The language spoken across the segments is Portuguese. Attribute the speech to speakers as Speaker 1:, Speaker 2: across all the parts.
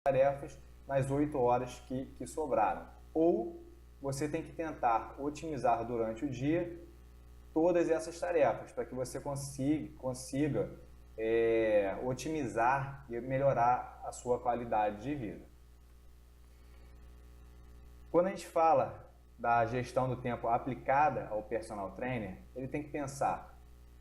Speaker 1: tarefas nas 8 horas que sobraram. Ou você tem que tentar otimizar durante o dia todas essas tarefas para que você consiga otimizar e melhorar a sua qualidade de vida. Quando a gente fala da gestão do tempo aplicada ao personal trainer, ele tem que pensar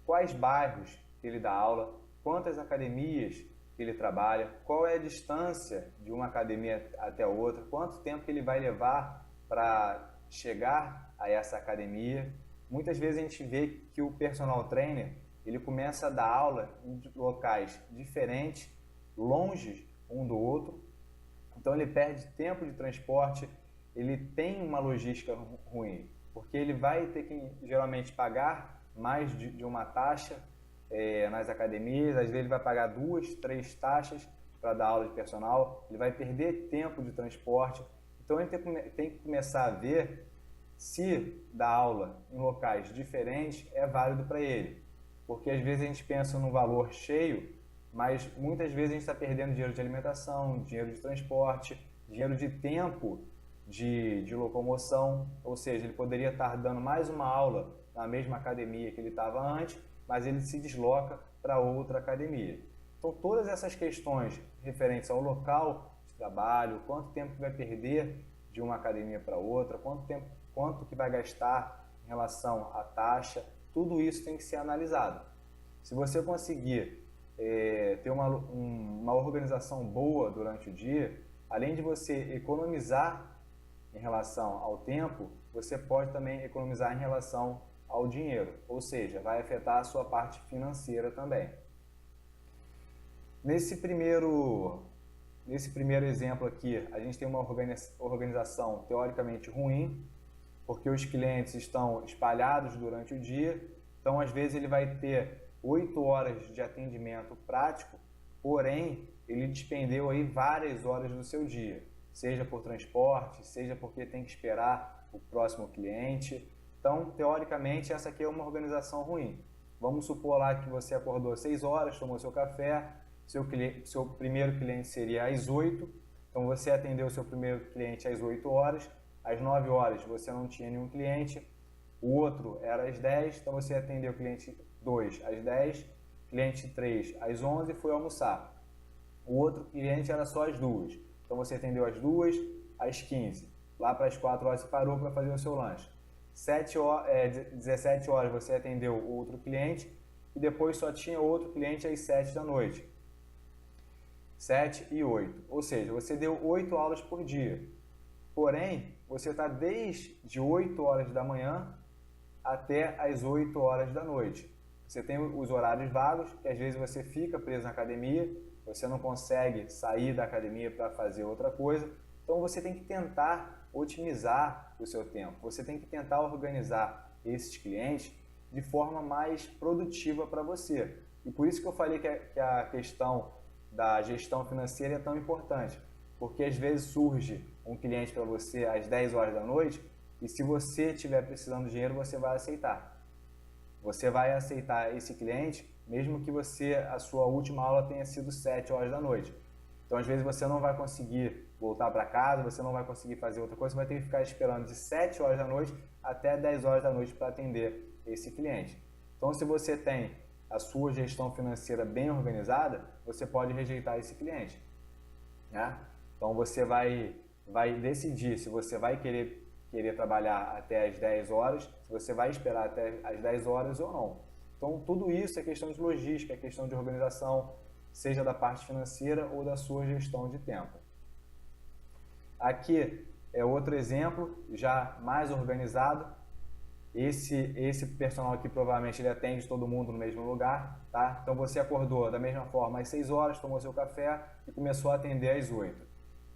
Speaker 1: quais bairros ele dá aula, quantas academias que ele trabalha, qual é a distância de uma academia até outra, quanto tempo que ele vai levar para chegar a essa academia. Muitas vezes a gente vê que o personal trainer ele começa a dar aula em locais diferentes, longe um do outro, então ele perde tempo de transporte, ele tem uma logística ruim, porque ele vai ter que geralmente pagar mais de uma taxa nas academias, às vezes ele vai pagar 2, 3 taxas para dar aula de personal, ele vai perder tempo de transporte, então ele tem que começar a ver se dar aula em locais diferentes é válido para ele, porque às vezes a gente pensa no valor cheio, mas muitas vezes a gente está perdendo dinheiro de alimentação, dinheiro de transporte, dinheiro de tempo de locomoção, ou seja, ele poderia estar dando mais uma aula na mesma academia que ele estava antes, mas ele se desloca para outra academia. Então todas essas questões referentes ao local de trabalho, quanto tempo que vai perder de uma academia para outra, quanto que vai gastar em relação à taxa, tudo isso tem que ser analisado. Se você conseguir ter uma organização boa durante o dia, além de você economizar em relação ao tempo, você pode também economizar em relação ao dinheiro, ou seja, vai afetar a sua parte financeira também. Nesse primeiro exemplo aqui, a gente tem uma organização teoricamente ruim, porque os clientes estão espalhados durante o dia, então às vezes ele vai ter 8 horas de atendimento prático, porém ele despendeu aí várias horas do seu dia, seja por transporte, seja porque tem que esperar o próximo cliente. Então, teoricamente, essa aqui é uma organização ruim. Vamos supor lá que você acordou às 6 horas, tomou seu café, seu primeiro cliente seria às 8, então você atendeu o seu primeiro cliente às 8 horas, às 9 horas você não tinha nenhum cliente, o outro era às 10, então você atendeu o cliente 2 às 10, cliente 3 às 11 e foi almoçar. O outro cliente era só às 2, então você atendeu às 2, às 15, lá para as 4 horas você parou para fazer o seu lanche. 17 horas você atendeu o outro cliente e depois só tinha outro cliente às 7 da noite. 7 e 8, ou seja, você deu 8 aulas por dia. Porém, você está desde 8 horas da manhã até as 8 horas da noite. Você tem os horários vagos, que às vezes você fica preso na academia, você não consegue sair da academia para fazer outra coisa. Então você tem que tentar otimizar o seu tempo, você tem que tentar organizar esses clientes de forma mais produtiva para você. E por isso que eu falei que a questão da gestão financeira é tão importante, porque às vezes surge um cliente para você às 10 horas da noite e se você estiver precisando de dinheiro, você vai aceitar. Você vai aceitar esse cliente mesmo que a sua última aula tenha sido 7 horas da noite. Então, às vezes, você não vai conseguir voltar para casa, você não vai conseguir fazer outra coisa, você vai ter que ficar esperando de 7 horas da noite até 10 horas da noite para atender esse cliente. Então, se você tem a sua gestão financeira bem organizada, você pode rejeitar esse cliente, né? Então, você vai decidir se você vai querer trabalhar até as 10 horas, se você vai esperar até as 10 horas ou não. Então, tudo isso é questão de logística, é questão de organização, seja da parte financeira ou da sua gestão de tempo. Aqui é outro exemplo, já mais organizado. Esse personal aqui provavelmente ele atende todo mundo no mesmo lugar, tá? Então você acordou da mesma forma às 6 horas, tomou seu café e começou a atender às 8.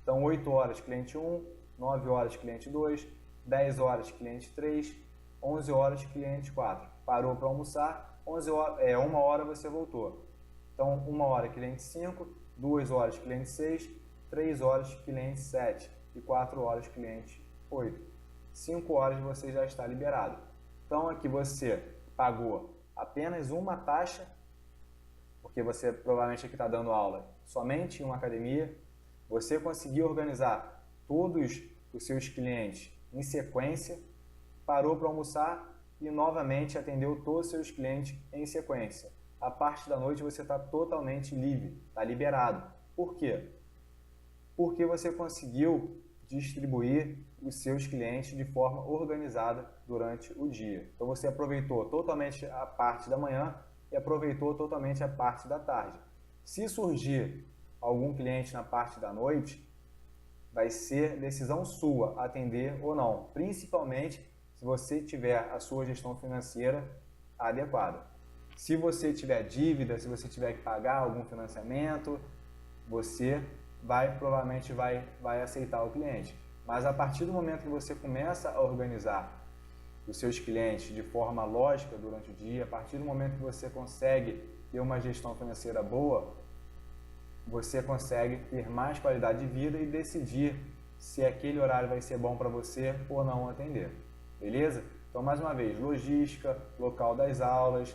Speaker 1: Então 8 horas cliente 1, 9 horas cliente 2, 10 horas cliente 3, 11 horas cliente 4. Parou para almoçar, 1 hora você voltou. Então 1 hora cliente 5, 2 horas cliente 6, 3 horas cliente 7 e 4 horas cliente 8. 5 horas você já está liberado. Então aqui você pagou apenas uma taxa, porque você provavelmente aqui está dando aula somente em uma academia, Você conseguiu organizar todos os seus clientes em sequência, parou para almoçar e novamente atendeu todos os seus clientes em sequência. A parte da noite você está totalmente livre, está liberado. Por quê? Porque você conseguiu distribuir os seus clientes de forma organizada durante o dia. Então você aproveitou totalmente a parte da manhã e aproveitou totalmente a parte da tarde. Se surgir algum cliente na parte da noite, vai ser decisão sua atender ou não, principalmente se você tiver a sua gestão financeira adequada. Se você tiver dívida, se você tiver que pagar algum financiamento, você provavelmente vai aceitar o cliente. Mas a partir do momento que você começa a organizar os seus clientes de forma lógica durante o dia, a partir do momento que você consegue ter uma gestão financeira boa, você consegue ter mais qualidade de vida e decidir se aquele horário vai ser bom para você ou não atender. Beleza? Então, mais uma vez, logística, local das aulas,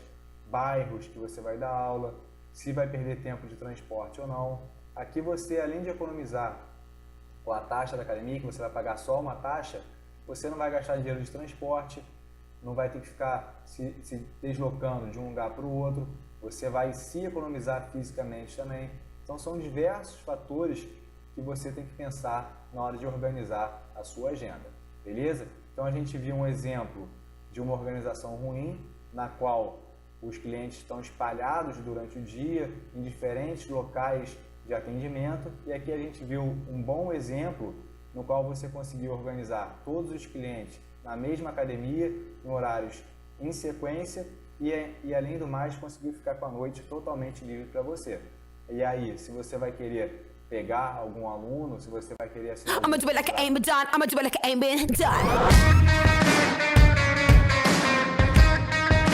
Speaker 1: bairros que você vai dar aula, se vai perder tempo de transporte ou não. Aqui você, além de economizar com a taxa da academia, que você vai pagar só uma taxa, você não vai gastar dinheiro de transporte, não vai ter que ficar se deslocando de um lugar para o outro, você vai se economizar fisicamente também. Então são diversos fatores que você tem que pensar na hora de organizar a sua agenda, beleza? Então a gente viu um exemplo de uma organização ruim, na qual os clientes estão espalhados durante o dia, em diferentes locais de atendimento, e aqui a gente viu um bom exemplo no qual você conseguiu organizar todos os clientes na mesma academia, em horários em sequência, e além do mais conseguiu ficar com a noite totalmente livre para você. E aí, se você vai querer pegar algum aluno, se você vai querer assinar...
Speaker 2: I'ma do it like I ain't been done. I'ma do it like I ain't been done.